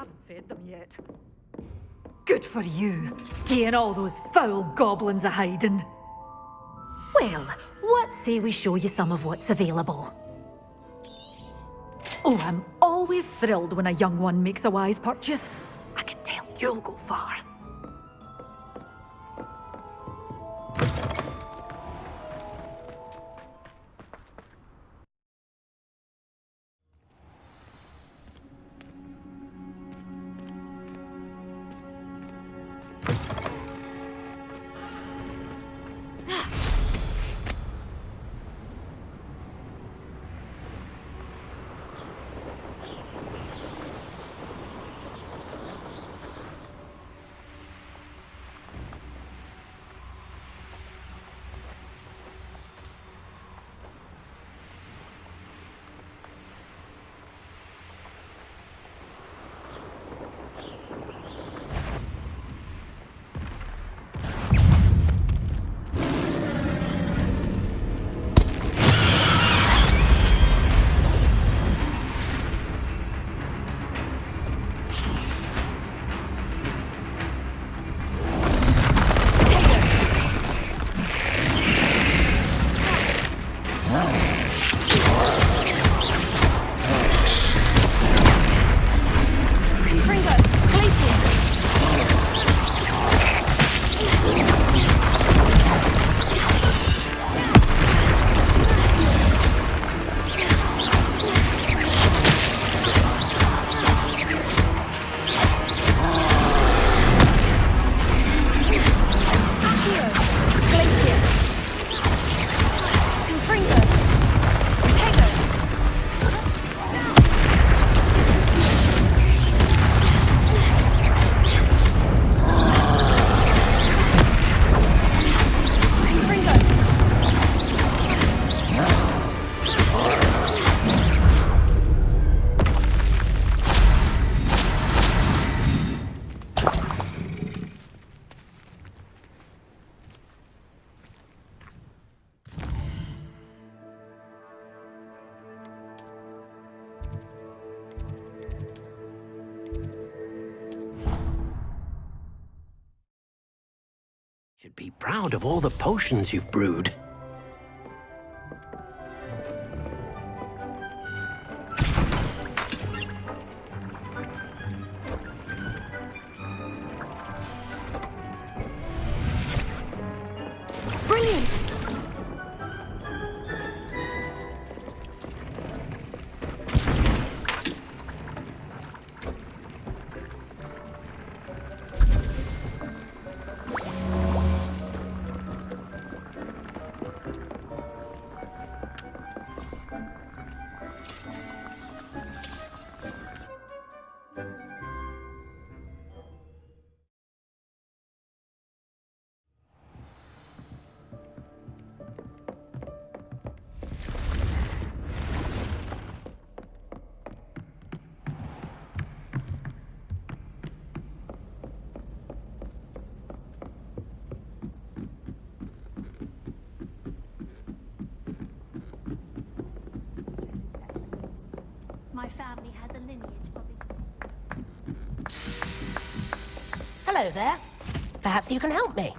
haven't fed them yet. Good for you, getting all those foul goblins a hiding. Well, what say we show you some of what's available? Oh, I'm always thrilled when a young one makes a wise purchase. I can tell you'll go far. Should be proud of all the potions you've brewed. Brilliant! My family has a lineage of... Hello there. Perhaps you can help me.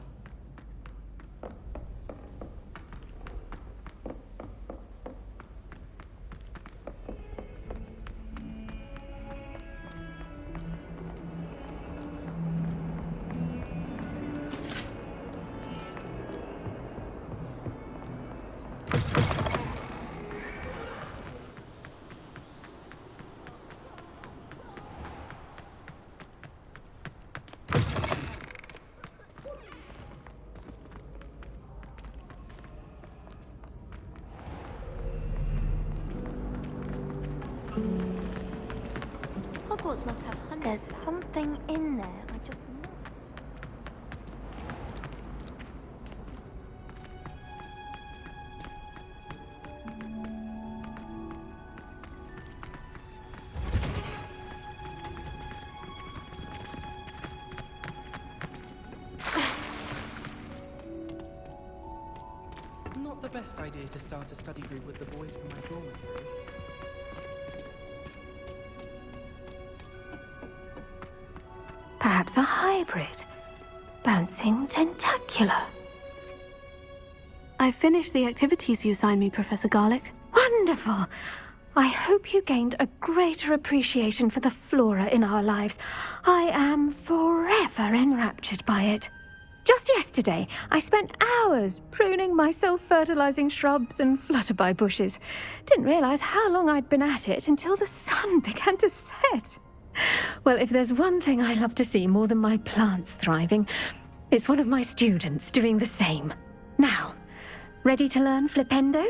Hogwarts must have hundreds. There's something in there. I just know. Not the best idea to start a study group with the boys from my dormitory. perhaps a hybrid. Bouncing tentacular. I finished the activities you assigned me, Professor Garlick. Wonderful! I hope you gained a greater appreciation for the flora in our lives. I am forever enraptured by it. Just yesterday, I spent hours pruning my self-fertilizing shrubs and flutterby bushes. Didn't realize how long I'd been at it until the sun began to set. Well, if there's one thing I love to see more than my plants thriving, it's one of my students doing the same. Now, ready to learn flipendo?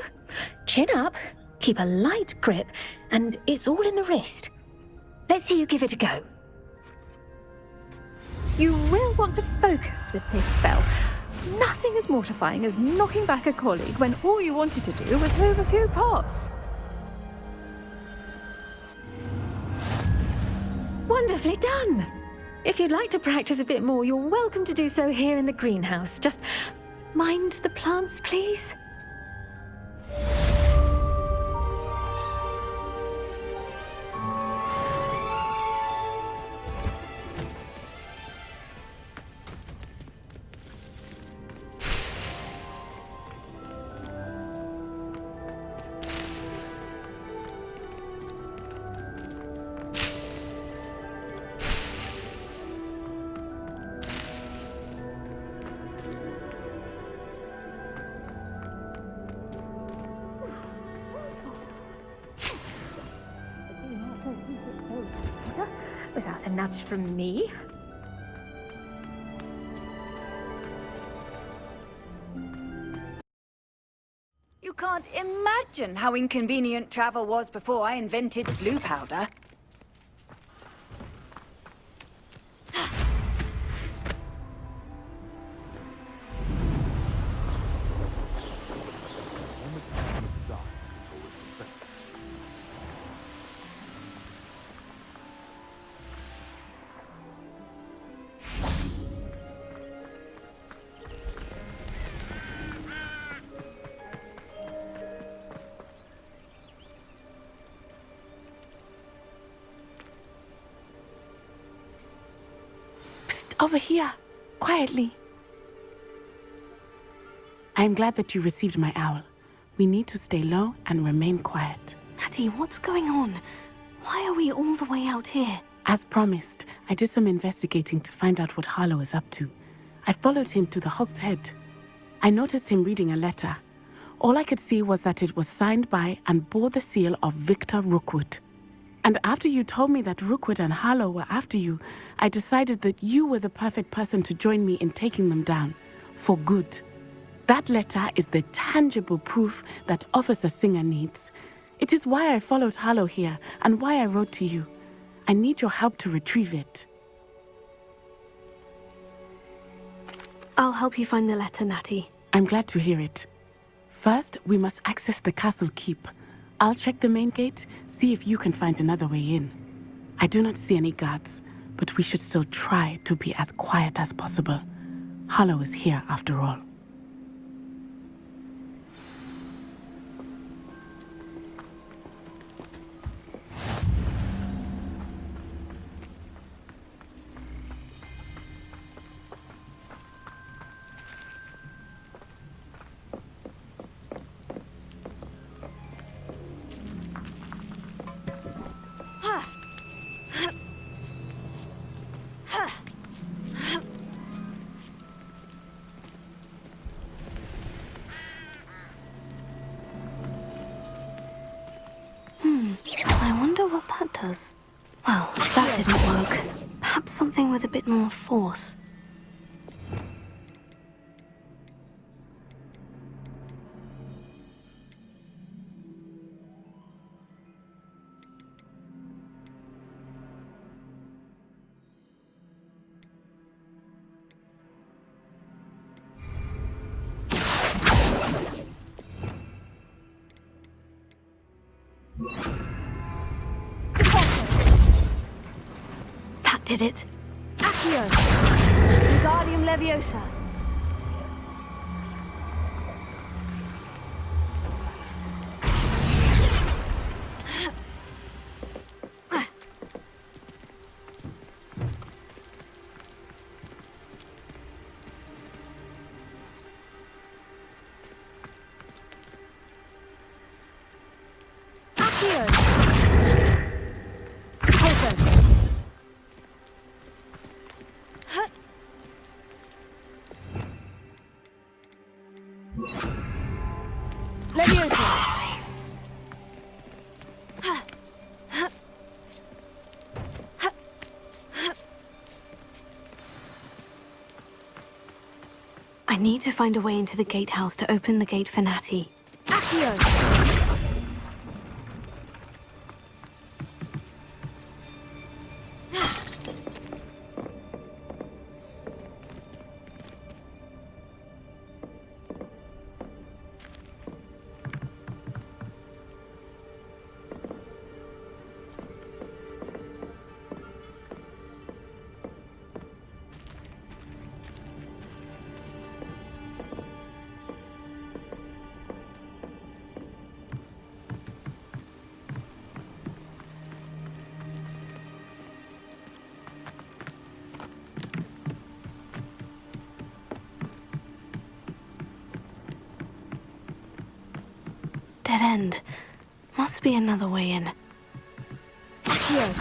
Chin up, keep a light grip, and it's all in the wrist. Let's see you give it a go. You will want to focus with this spell. Nothing as mortifying as knocking back a colleague when all you wanted to do was move a few pots. Wonderfully done! If you'd like to practice a bit more, you're welcome to do so here in the greenhouse. Just mind the plants, please. Without a nudge from me. You can't imagine how inconvenient travel was before I invented blue powder. Over here, quietly. I'm glad that you received my owl. We need to stay low and remain quiet. Natty, what's going on? Why are we all the way out here? As promised, I did some investigating to find out what Harlow is up to. I followed him to the Hog's Head. I noticed him reading a letter. All I could see was that it was signed by and bore the seal of Victor Rookwood. And after you told me that Rookwood and Harlow were after you, I decided that you were the perfect person to join me in taking them down. For good. That letter is the tangible proof that Officer Singer needs. It is why I followed Harlow here and why I wrote to you. I need your help to retrieve it. I'll help you find the letter, Natty. I'm glad to hear it. First, we must access the castle keep. I'll check the main gate, see if you can find another way in. I do not see any guards, but we should still try to be as quiet as possible. Harlow is here after all. I wonder what that does. Well, that didn't work. Perhaps something with a bit more force. That did it. Accio! Wingardium Leviosa! I need to find a way into the gatehouse to open the gate for Natty. Accio! Dead end. Must be another way in. Accio!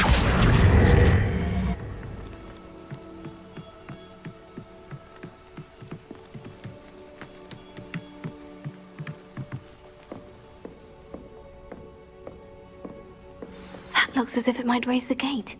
That looks as if it might raise the gate.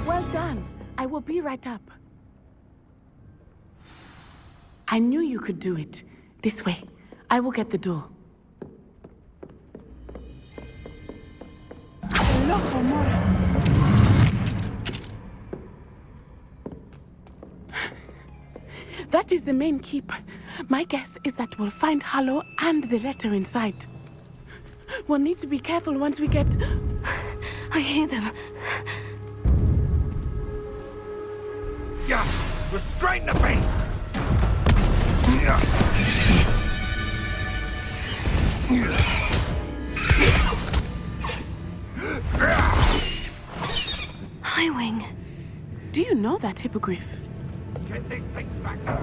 Well done. I will be right up. I knew you could do it. This way. I will get the door. Loco, Mora. That is the main keep. My guess is that we'll find Hallow and the letter inside. We'll need to be careful once we get... I hear them. Yeah, restrain the beast! Yeah. Highwing. Do you know that hippogriff? Get this thing back to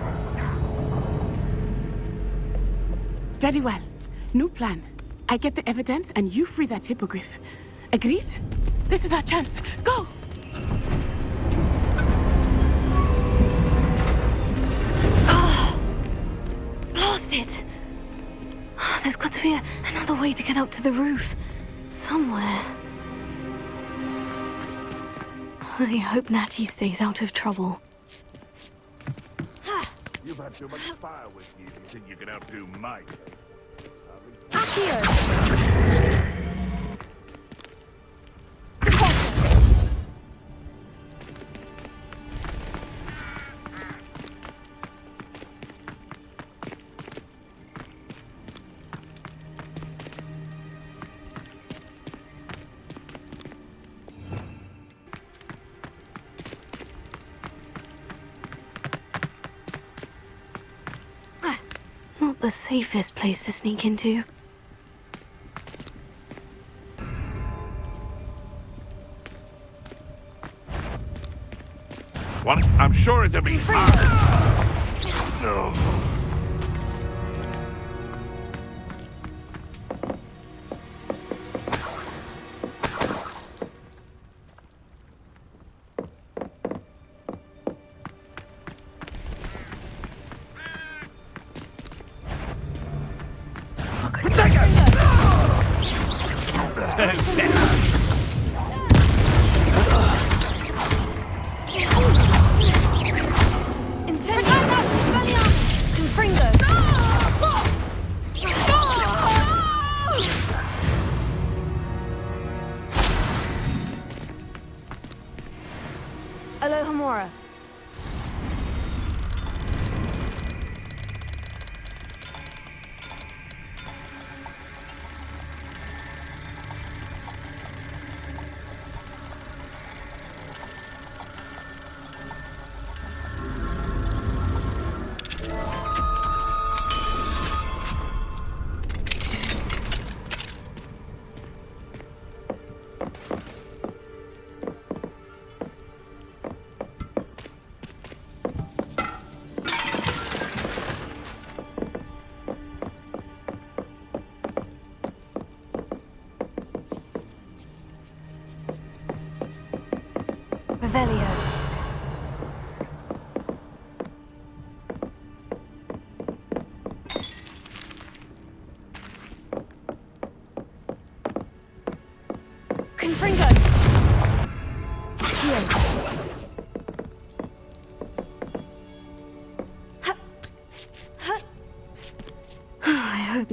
Very well. New plan. I get the evidence and you free that hippogriff. Agreed? This is our chance. Go! Blast it! There's got to be another way to get up to the roof. Somewhere. I hope Natty stays out of trouble. You've had too much fire with you. You think you can outdo Mike? Accio! Not the safest place to sneak into. What? I'm sure it'll be hard. No. Alohomora.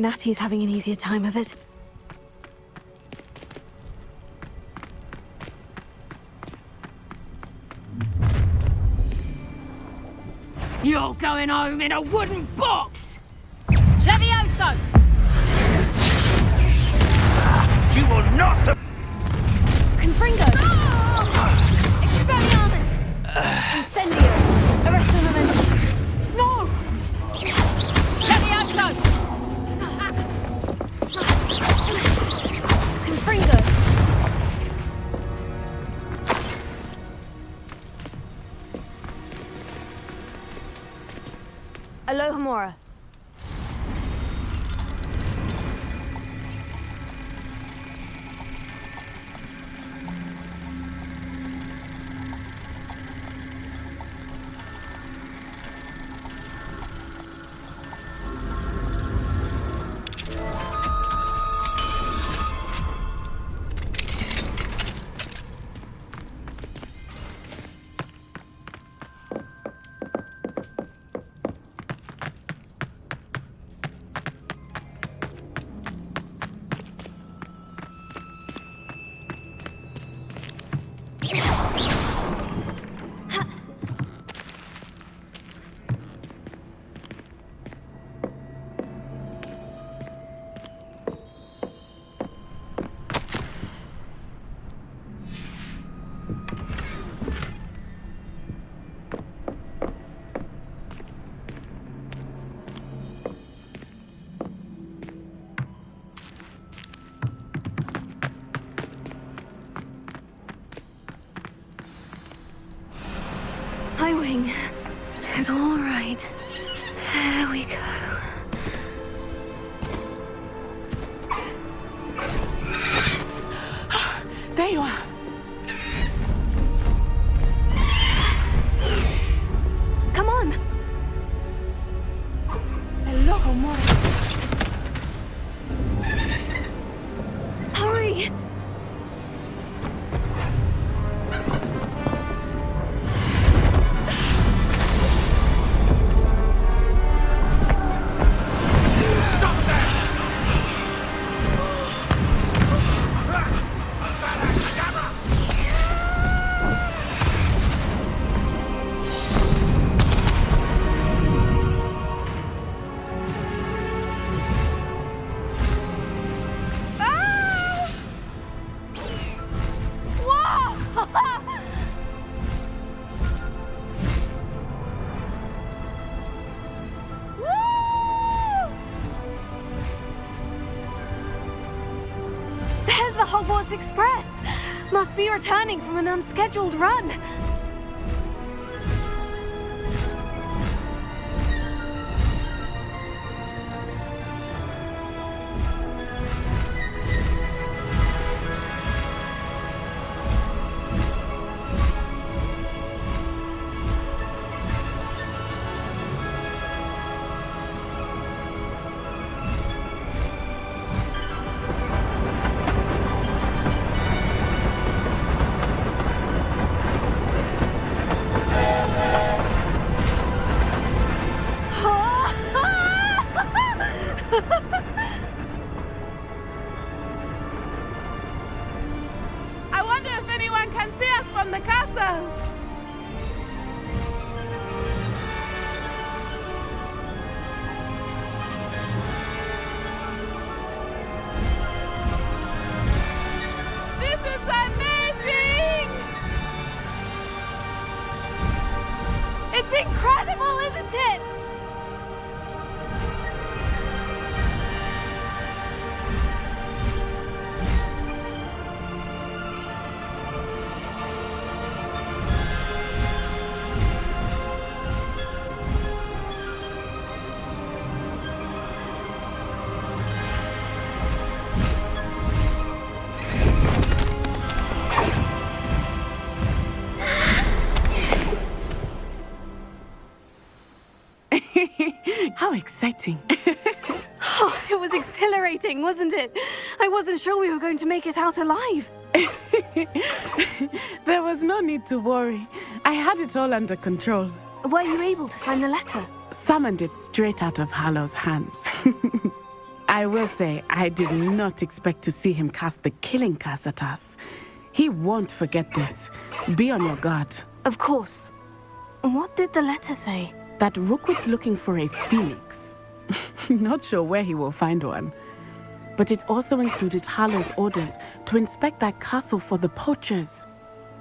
Natty's having an easier time of it. You're going home in a wooden box! Levioso! You will not. Confringo! Expelliarmus! Incendio! Arresto Momentum! No! Levioso! Confringo! Alohomora. Highwing. It's all right. There we go. There you are. Come on! Hello, Mora. Hurry! There's the Hogwarts Express! Must be returning from an unscheduled run. I wonder if anyone can see us from the castle. This is amazing! It's incredible, isn't it? How exciting. Oh, it was exhilarating, wasn't it? I wasn't sure we were going to make it out alive. There was no need to worry. I had it all under control. Were you able to find the letter? Summoned it straight out of Hallow's hands. I will say, I did not expect to see him cast the killing curse at us. He won't forget this. Be on your guard. Of course. What did the letter say? That Rookwood's looking for a phoenix. Not sure where he will find one. But it also included Harlow's orders to inspect that castle for the poachers.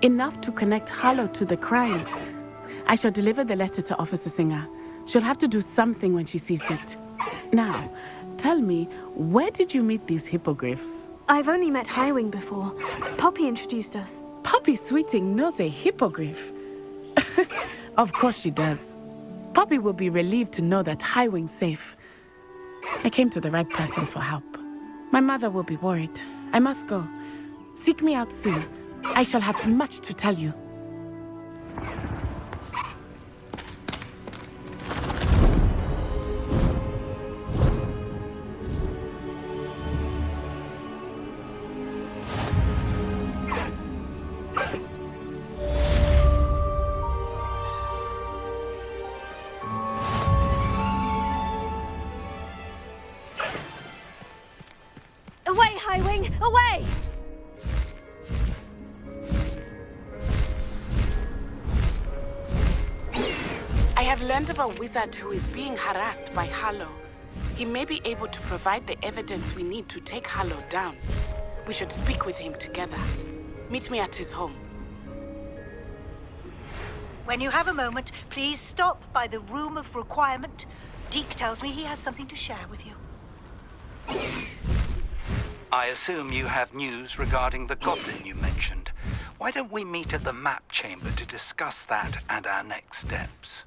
Enough to connect Harlow to the crimes. I shall deliver the letter to Officer Singer. She'll have to do something when she sees it. Now, tell me, where did you meet these hippogriffs? I've only met Highwing before. Poppy introduced us. Poppy Sweeting knows a hippogriff. Of course she does. Poppy will be relieved to know that Highwing's safe. I came to the right person for help. My mother will be worried. I must go. Seek me out soon. I shall have much to tell you. Away, Highwing! Away! I have learned of a wizard who is being harassed by Harlow. He may be able to provide the evidence we need to take Harlow down. We should speak with him together. Meet me at his home. When you have a moment, please stop by the Room of Requirement. Deke tells me he has something to share with you. I assume you have news regarding the goblin you mentioned. Why don't we meet at the map chamber to discuss that and our next steps?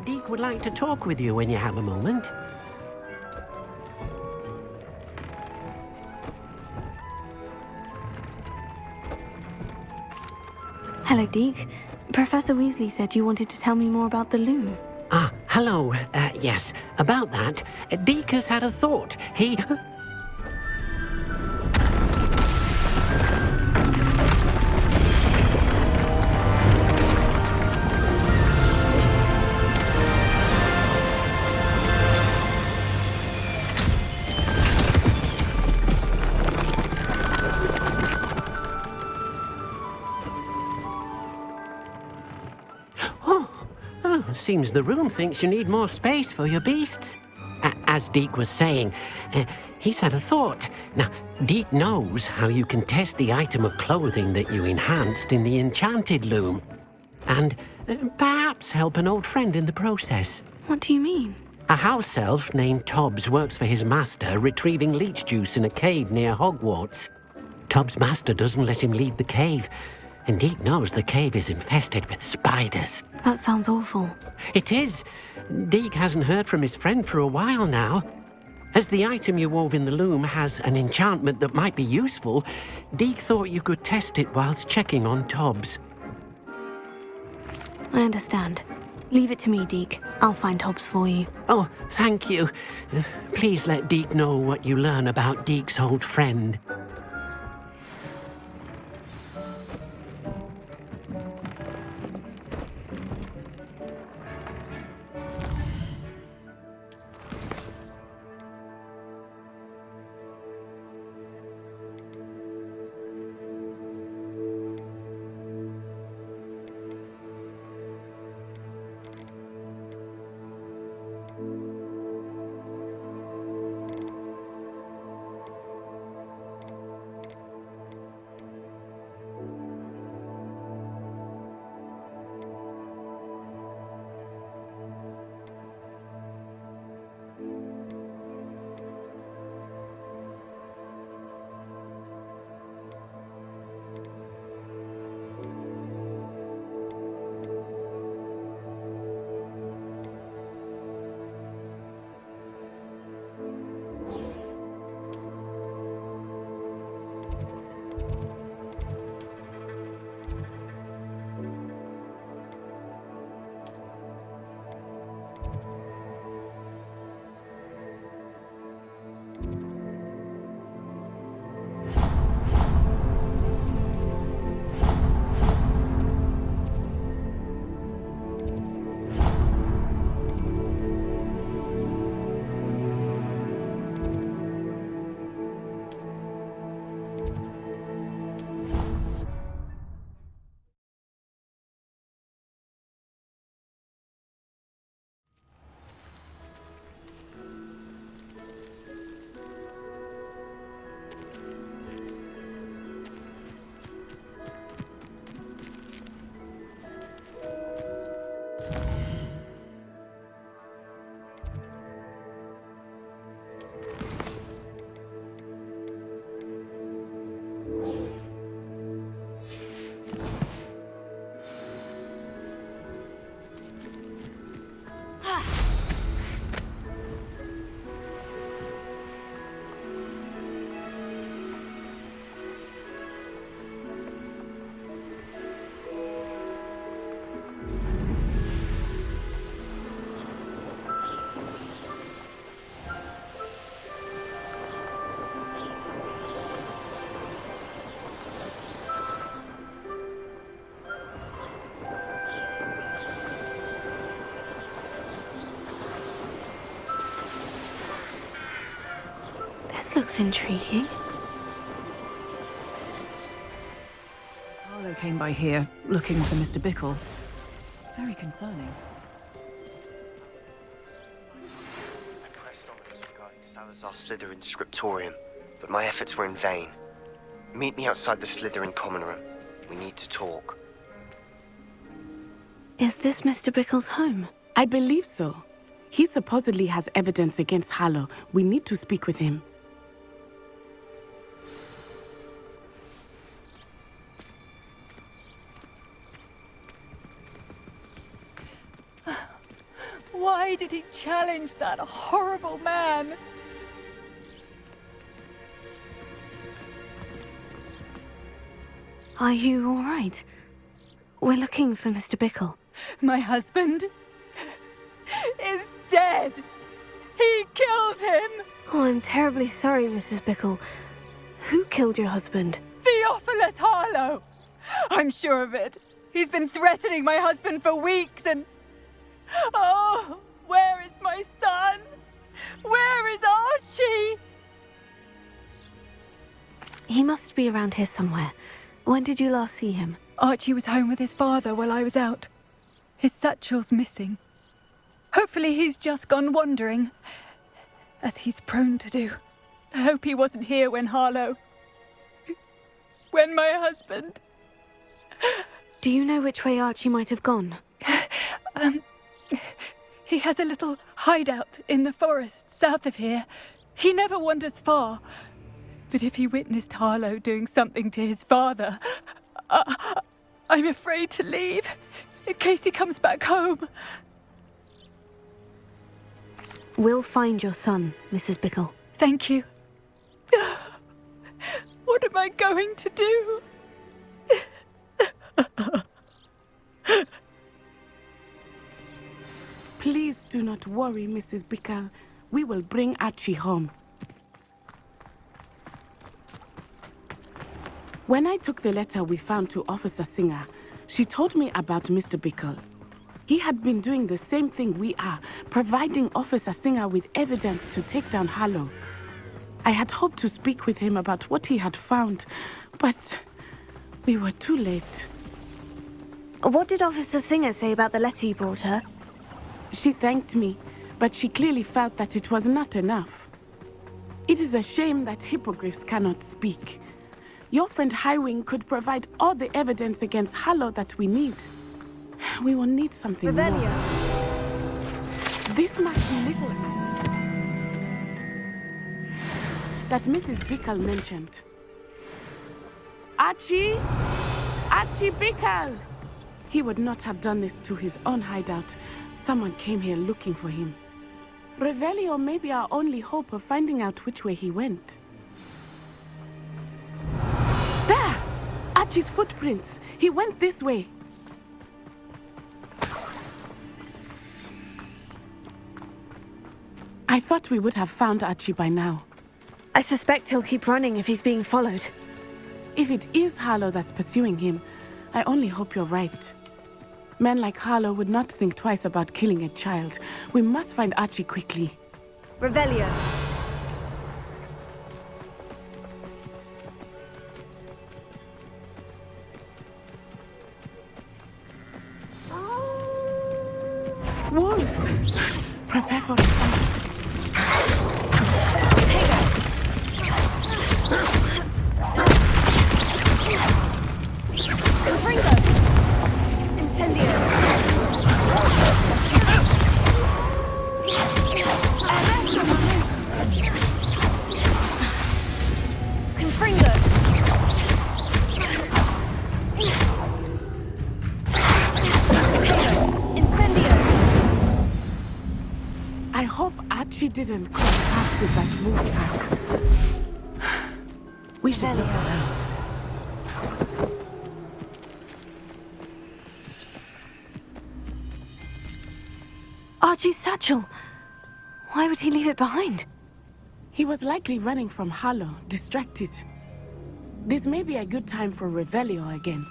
Deke would like to talk with you when you have a moment. Hello, Deke. Professor Weasley said you wanted to tell me more about the loom. Ah, hello. Yes, about that. Deke has had a thought. He... Seems the room thinks you need more space for your beasts. As Deke was saying, he's had a thought. Now, Deke knows how you can test the item of clothing that you enhanced in the enchanted loom. And perhaps help an old friend in the process. What do you mean? A house elf named Tobbs works for his master retrieving leech juice in a cave near Hogwarts. Tobbs' master doesn't let him leave the cave. And Deke knows the cave is infested with spiders. That sounds awful. It is. Deke hasn't heard from his friend for a while now. As the item you wove in the loom has an enchantment that might be useful, Deke thought you could test it whilst checking on Tobbs. I understand. Leave it to me, Deke. I'll find Tobbs for you. Oh, thank you. Please let Deke know what you learn about Deke's old friend. This looks intriguing. Harlow came by here, looking for Mr. Bickle. Very concerning. I pressed on this regarding Salazar Slytherin's scriptorium, but my efforts were in vain. Meet me outside the Slytherin common room. We need to talk. Is this Mr. Bickle's home? I believe so. He supposedly has evidence against Harlow. We need to speak with him. Why did he challenge that horrible man? Are you all right? We're looking for Mr. Bickle. My husband is dead. He killed him. Oh, I'm terribly sorry, Mrs. Bickle. Who killed your husband? Theophilus Harlow. I'm sure of it. He's been threatening my husband for weeks and... Oh, where is my son? Where is Archie? He must be around here somewhere. When did you last see him? Archie was home with his father while I was out. His satchel's missing. Hopefully he's just gone wandering, as he's prone to do. I hope he wasn't here when Harlow... when my husband... Do you know which way Archie might have gone? He has a little hideout in the forest south of here. He never wanders far. But if he witnessed Harlow doing something to his father, I'm afraid to leave, in case he comes back home. We'll find your son, Mrs. Bickle. Thank you. What am I going to do? Please do not worry, Mrs. Bickle. We will bring Archie home. When I took the letter we found to Officer Singer, she told me about Mr. Bickle. He had been doing the same thing we are, providing Officer Singer with evidence to take down Harlow. I had hoped to speak with him about what he had found, but we were too late. What did Officer Singer say about the letter you brought her? She thanked me, but she clearly felt that it was not enough. It is a shame that hippogriffs cannot speak. Your friend Highwing could provide all the evidence against Harlow that we need. We will need something more. This must be Little that Mrs. Bickle mentioned. Archie! Archie Bickle! He would not have done this to his own hideout. Someone came here looking for him. Revelio may be our only hope of finding out which way he went. There! Archie's footprints. He went this way. I thought we would have found Archie by now. I suspect he'll keep running if he's being followed. If it is Harlow that's pursuing him, I only hope you're right. Men like Harlow would not think twice about killing a child. We must find Archie quickly. Revelio. Wolves! Prepare for the fight. I hope Archie didn't cross paths with that wolf pack. We should look around. Archie's satchel. Why would he leave it behind? He was likely running from Harlow, distracted. This may be a good time for Revelio again.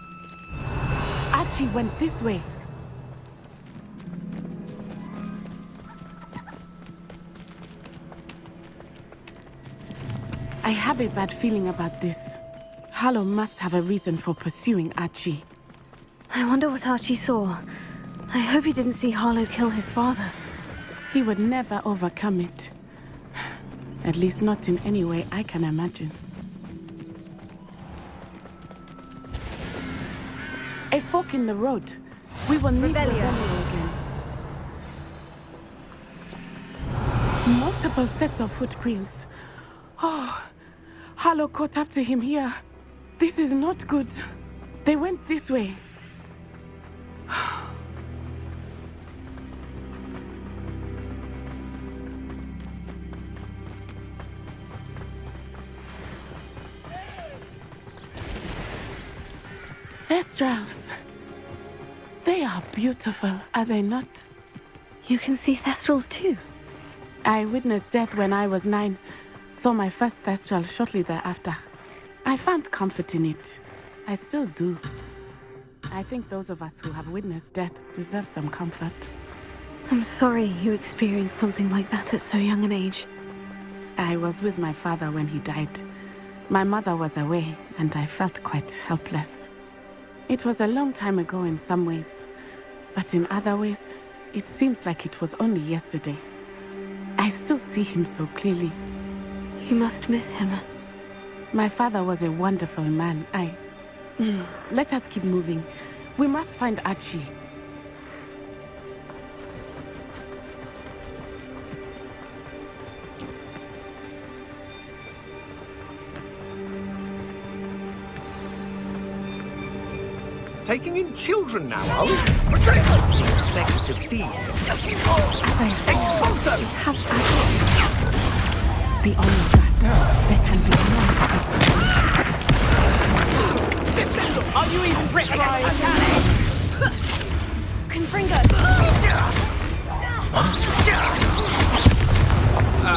Archie went this way. I have a bad feeling about this. Harlow must have a reason for pursuing Archie. I wonder what Archie saw. I hope he didn't see Harlow kill his father. He would never overcome it. At least not in any way I can imagine. A fork in the road. We will need Revelio again. Multiple sets of footprints. Oh, Harlow caught up to him here. This is not good. They went this way. Thestrals. They are beautiful, are they not? You can see Thestrals too? I witnessed death when I was 9. Saw my first Thestral shortly thereafter. I found comfort in it. I still do. I think those of us who have witnessed death deserve some comfort. I'm sorry you experienced something like that at so young an age. I was with my father when he died. My mother was away, and I felt quite helpless. It was a long time ago in some ways, but in other ways, it seems like it was only yesterday. I still see him so clearly. You must miss him. My father was a wonderful man. Let us keep moving. We must find Archie. Taking in children now, are we? Expect to feed. Expulso! Beyond that, there can be no Are you even right? Confringo!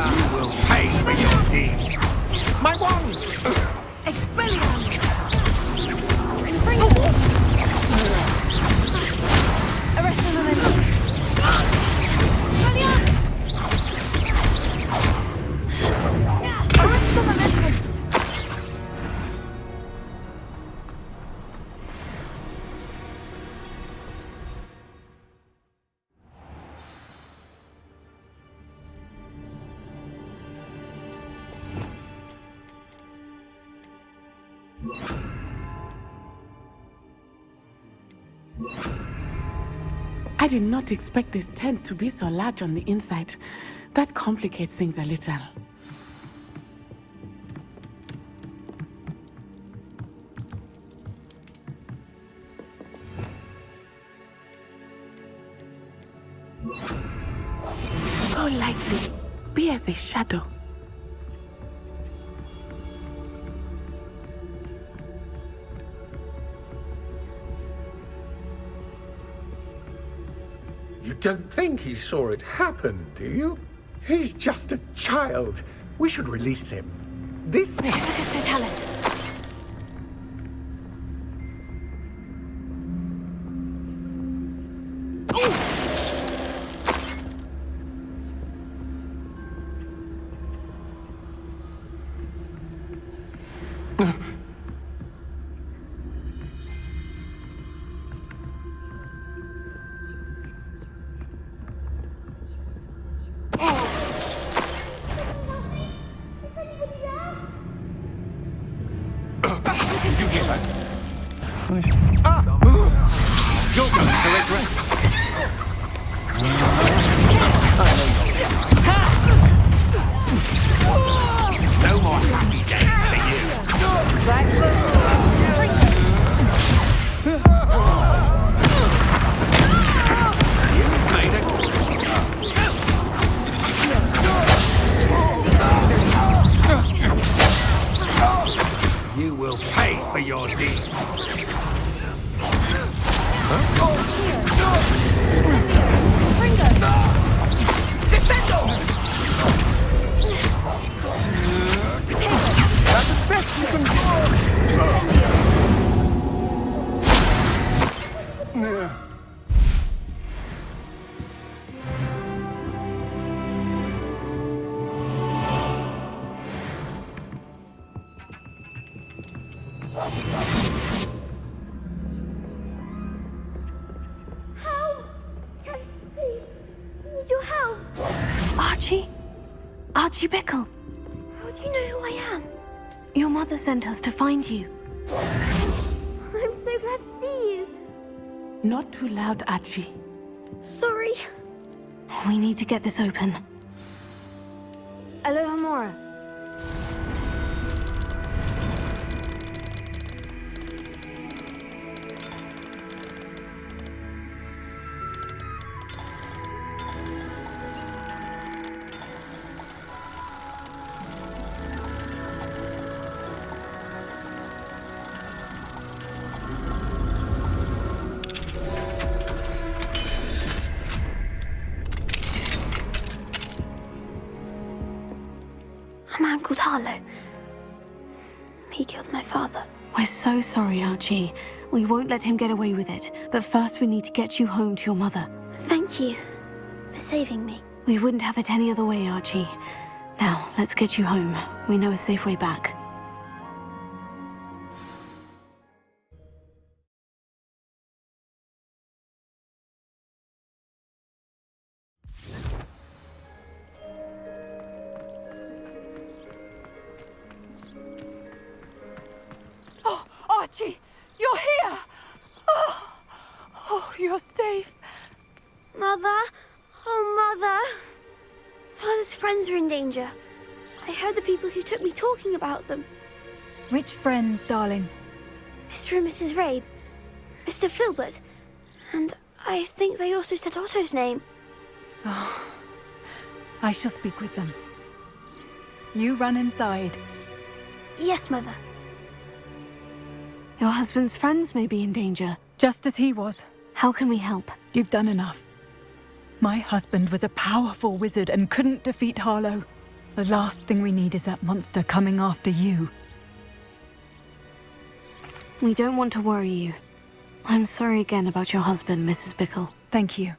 You will pay for your deed. My wand! Expelliarm! Confringo! Arrest the momentum! Expelliarmus! Arrest the momentum! I did not expect this tent to be so large on the inside. That complicates things a little. Go lightly. Be as a shadow. You don't think he saw it happen, do you? He's just a child. We should release him. This... Focus Totalis. You're going to regret. No more happy days for you. You've made a... You will pay for your deeds. Huh? Help! Please, need your help. Archie? Archie Bickle. How do you know who I am? Your mother sent us to find you. I'm so glad to see you. Not too loud, Archie. Sorry. We need to get this open. Aloha Mora. A man called Harlow. He killed my father. We're so sorry, Archie. We won't let him get away with it. But first we need to get you home to your mother. Thank you for saving me. We wouldn't have it any other way, Archie. Now, let's get you home. We know a safe way back. Archie, you're here! Oh, you're safe. Mother? Oh, Mother. Father's friends are in danger. I heard the people who took me talking about them. Which friends, darling? Mr. and Mrs. Rabe, Mr. Filbert, and I think they also said Otto's name. Oh, I shall speak with them. You run inside. Yes, Mother. Your husband's friends may be in danger. Just as he was. How can we help? You've done enough. My husband was a powerful wizard and couldn't defeat Harlow. The last thing we need is that monster coming after you. We don't want to worry you. I'm sorry again about your husband, Mrs. Bickle. Thank you.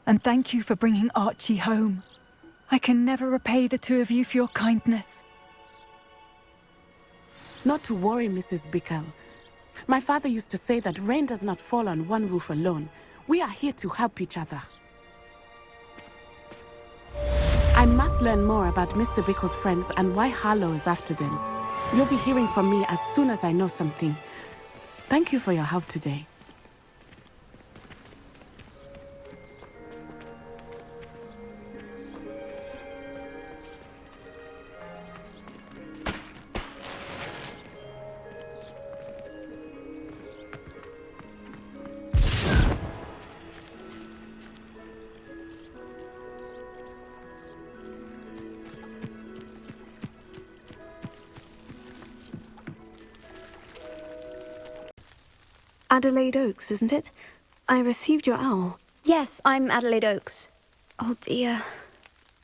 And thank you for bringing Archie home. I can never repay the two of you for your kindness. Not to worry, Mrs. Bickle. My father used to say that rain does not fall on one roof alone. We are here to help each other. I must learn more about Mr. Bickle's friends and why Harlow is after them. You'll be hearing from me as soon as I know something. Thank you for your help today. Adelaide Oaks, isn't it? I received your owl. Yes, I'm Adelaide Oaks. Oh dear.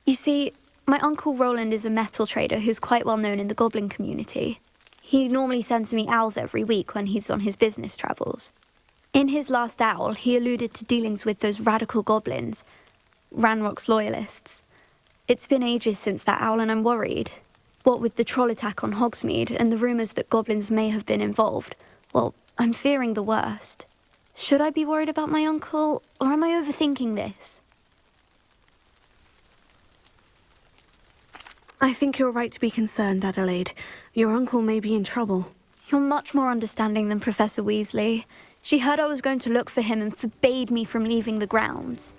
You see, my Uncle Roland is a metal trader who's quite well known in the goblin community. He normally sends me owls every week when he's on his business travels. In his last owl, he alluded to dealings with those radical goblins, Ranrock's loyalists. It's been ages since that owl and I'm worried. What with the troll attack on Hogsmeade and the rumours that goblins may have been involved, well, I'm fearing the worst. Should I be worried about my uncle, or am I overthinking this? I think you're right to be concerned, Adelaide. Your uncle may be in trouble. You're much more understanding than Professor Weasley. She heard I was going to look for him and forbade me from leaving the grounds.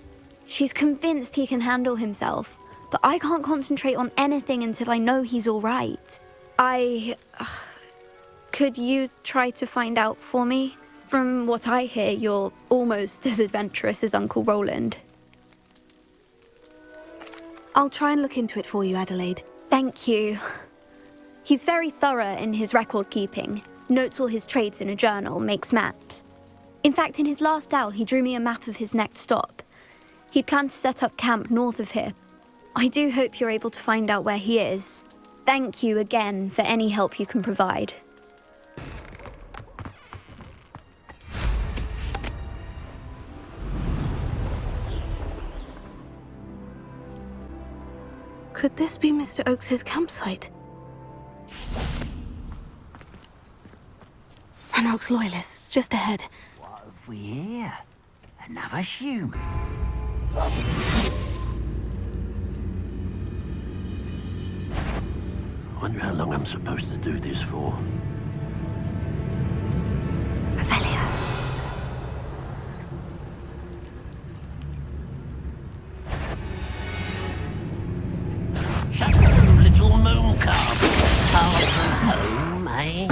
She's convinced he can handle himself, but I can't concentrate on anything until I know he's all right. Could you try to find out for me? From what I hear, you're almost as adventurous as Uncle Roland. I'll try and look into it for you, Adelaide. Thank you. He's very thorough in his record keeping, notes all his trades in a journal, makes maps. In fact, in his last owl, he drew me a map of his next stop. He planned to set up camp north of here. I do hope you're able to find out where he is. Thank you again for any help you can provide. Could this be Mr. Oakes's campsite? Ranrock's loyalists, just ahead. What have we here? Another human? I wonder how long I'm supposed to do this for. Revelio. Shut up, you little moon calf. Far from home, eh?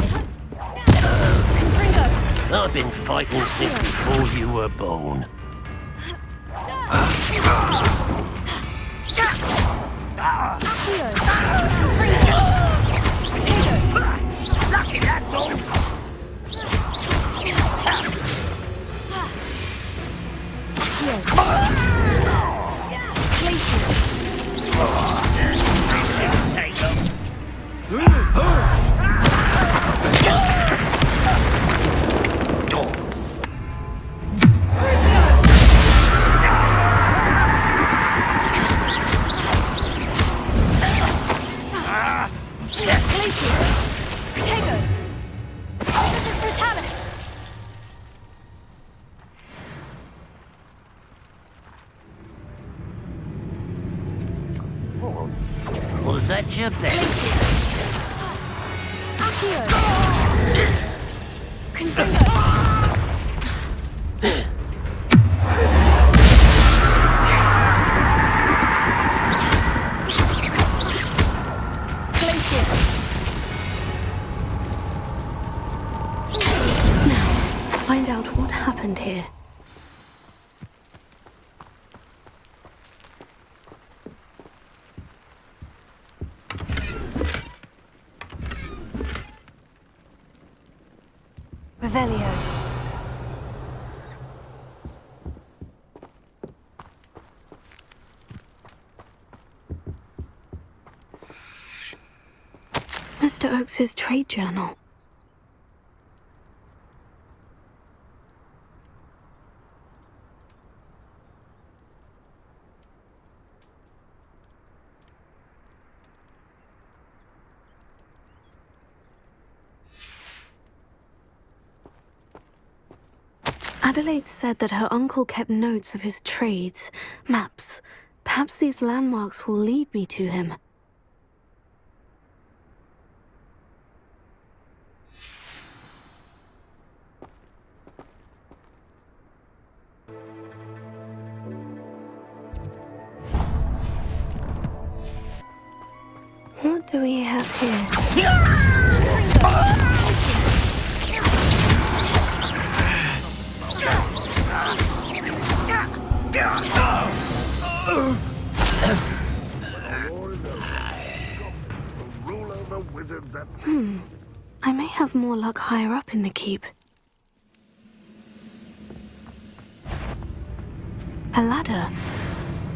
I've been fighting since before you were born. Lucky, that's all! Take them. Was that your bet? Find out what happened here. Revelio. Mr. Oakes's trade journal. Adelaide said that her uncle kept notes of his trades, maps. Perhaps these landmarks will lead me to him. What do we have here? I may have more luck higher up in the keep. A ladder.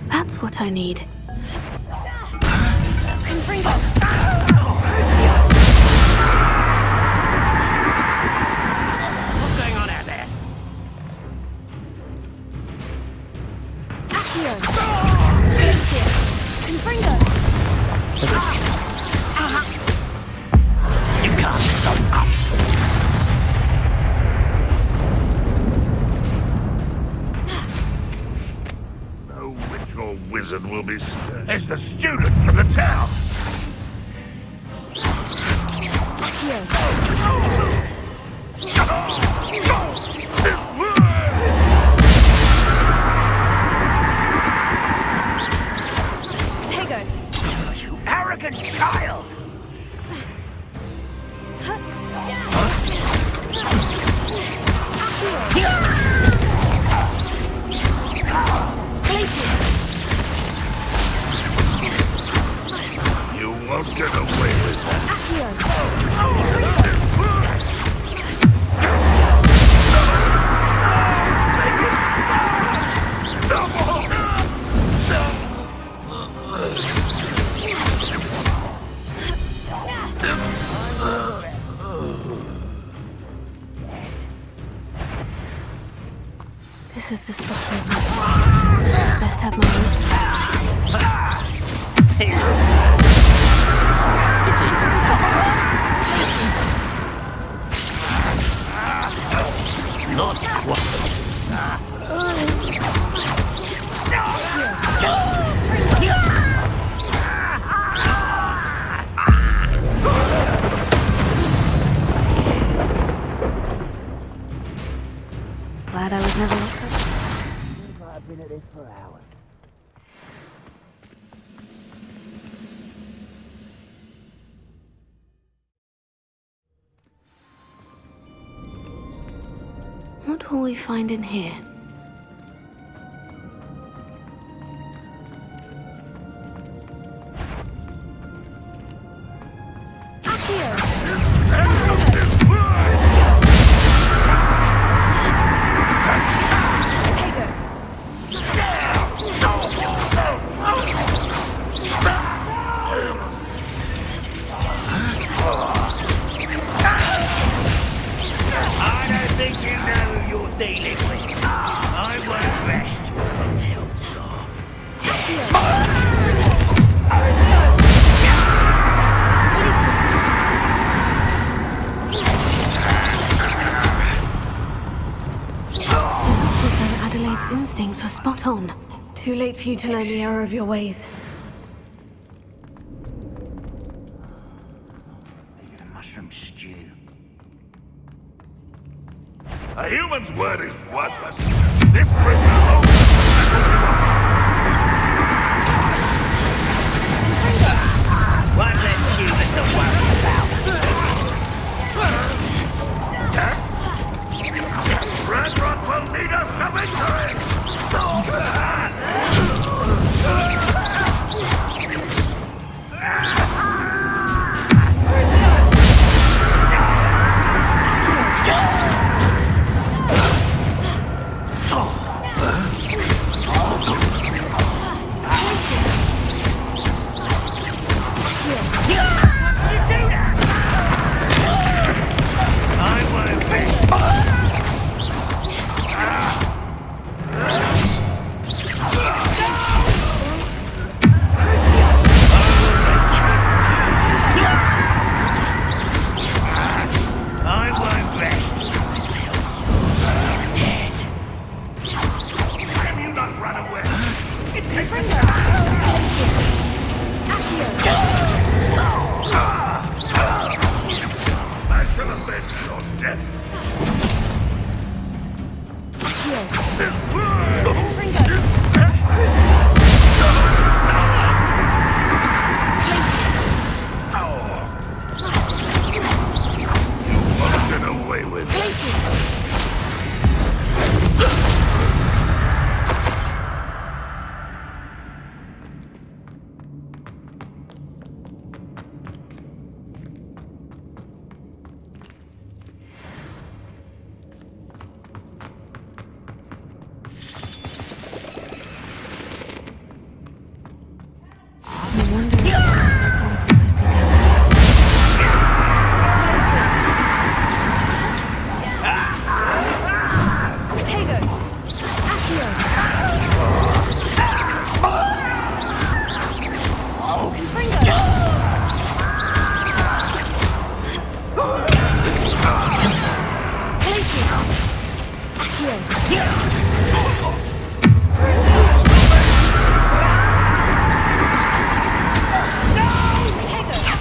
That's what I need. What's going on out there? You can't stop us. No witch or wizard will be spared. It's the student from the town! You arrogant child! You won't get away with that. This is the spot I want. Best have my wits about. for hours. What will we find in here? I don't think you know who you're dealing with. I won't rest until you're It was though Adelaide's instincts were spot on. Too late for you to learn the error of your ways. making a mushroom stew. A human's word is worthless. This prisoner owns One less human to worry about. Brethren will lead us to victory!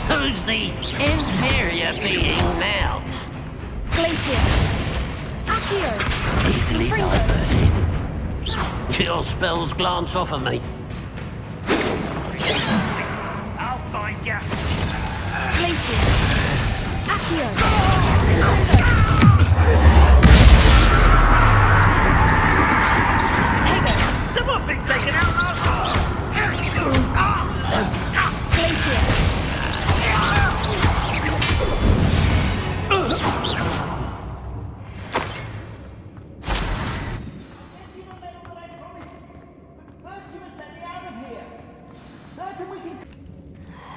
Who's the inferior being now? Easily diverted. Your spells glance off of me. I'll find ya. Someone thinks they can out.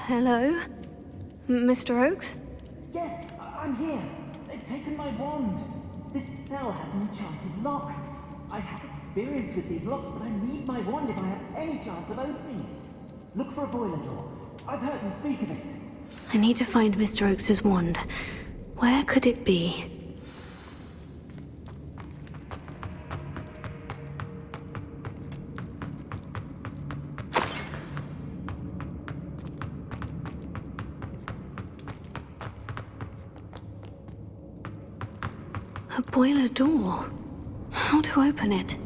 Hello? Mr. Oakes? Yes, I'm here. They've taken my wand. This cell has an enchanted lock. I have experience with these locks, but I need my wand if I have any chance of opening it. Look for a boiler door. I've heard them speak of it. I need to find Mr. Oakes' wand. Where could it be? A boiler door. How to open it?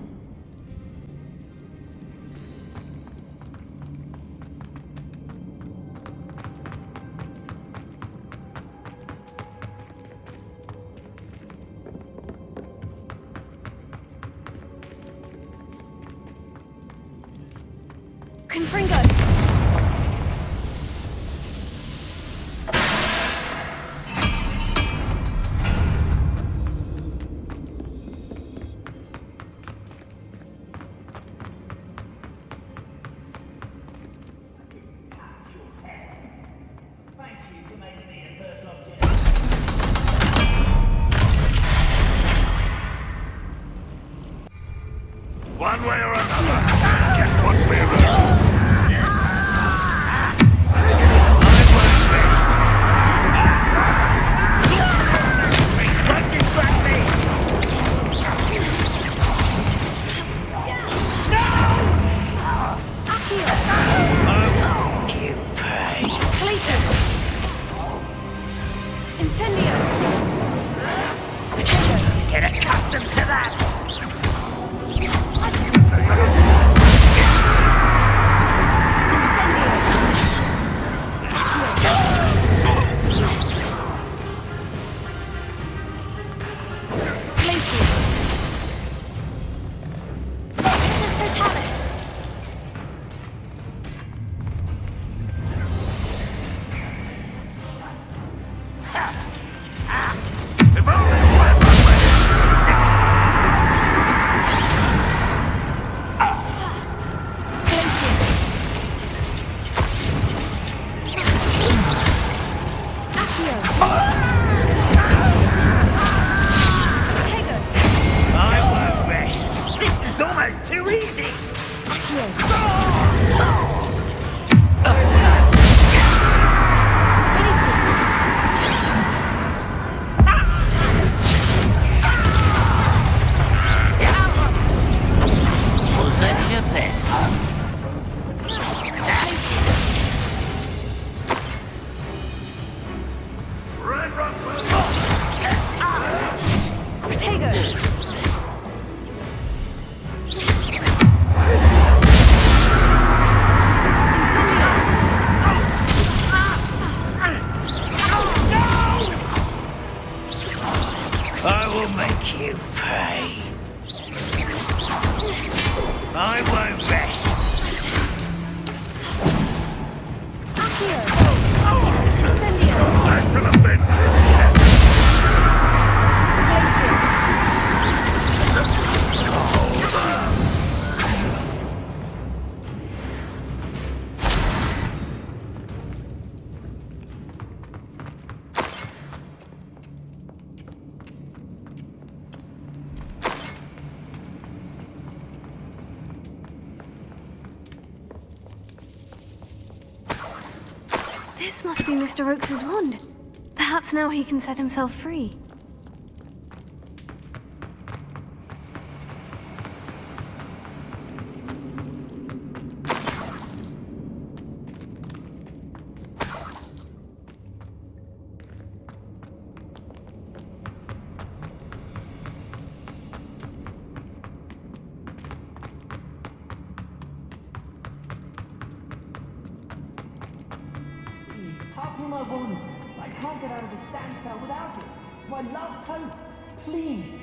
One way or another, get what we're Get accustomed to that! I will make you pay. I won't rest. I shall avenge this. This must be Mr. Oakes's wand. Perhaps now he can set himself free. Pass me my wand. I can't get out of this damn cell without it. It's my last hope. Please.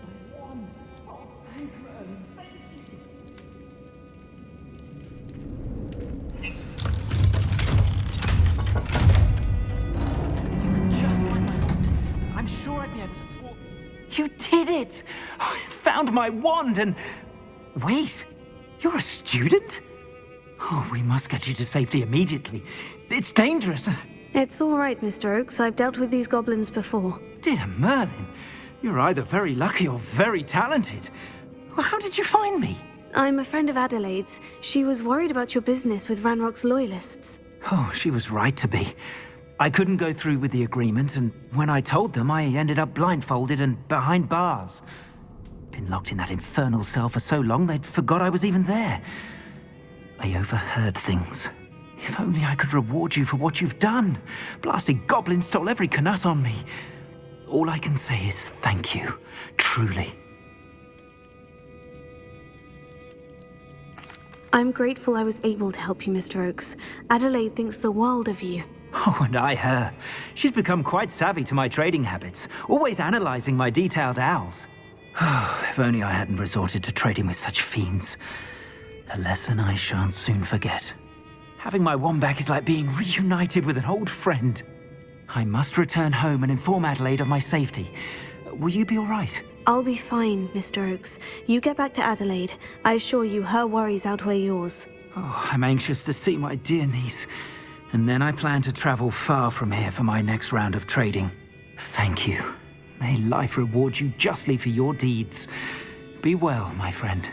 My wand. Oh, thank Merlin. Thank you. If you could just find my wand, I'm sure I'd be able to thwart you. You did it! I found my wand and... Wait, you're a student? Oh, we must get you to safety immediately. It's dangerous. It's all right, Mr. Oakes. I've dealt with these goblins before. Dear Merlin, you're either very lucky or very talented. How did you find me? I'm a friend of Adelaide's. She was worried about your business with Ranrock's loyalists. Oh, she was right to be. I couldn't go through with the agreement, and when I told them, I ended up blindfolded and behind bars. Been locked in that infernal cell for so long, they'd forgot I was even there. I overheard things. If only I could reward you for what you've done. Blasted goblin stole every Knut on me. All I can say is thank you, truly. I'm grateful I was able to help you, Mr. Oakes. Adelaide thinks the world of you. Oh, and I her. She's become quite savvy to my trading habits, always analyzing my detailed owls. If only I hadn't resorted to trading with such fiends. A lesson I shan't soon forget. Having my wand back is like being reunited with an old friend. I must return home and inform Adelaide of my safety. Will you be all right? I'll be fine, Mr. Oakes. You get back to Adelaide. I assure you her worries outweigh yours. Oh, I'm anxious to see my dear niece. And then I plan to travel far from here for my next round of trading. Thank you. May life reward you justly for your deeds. Be well, my friend.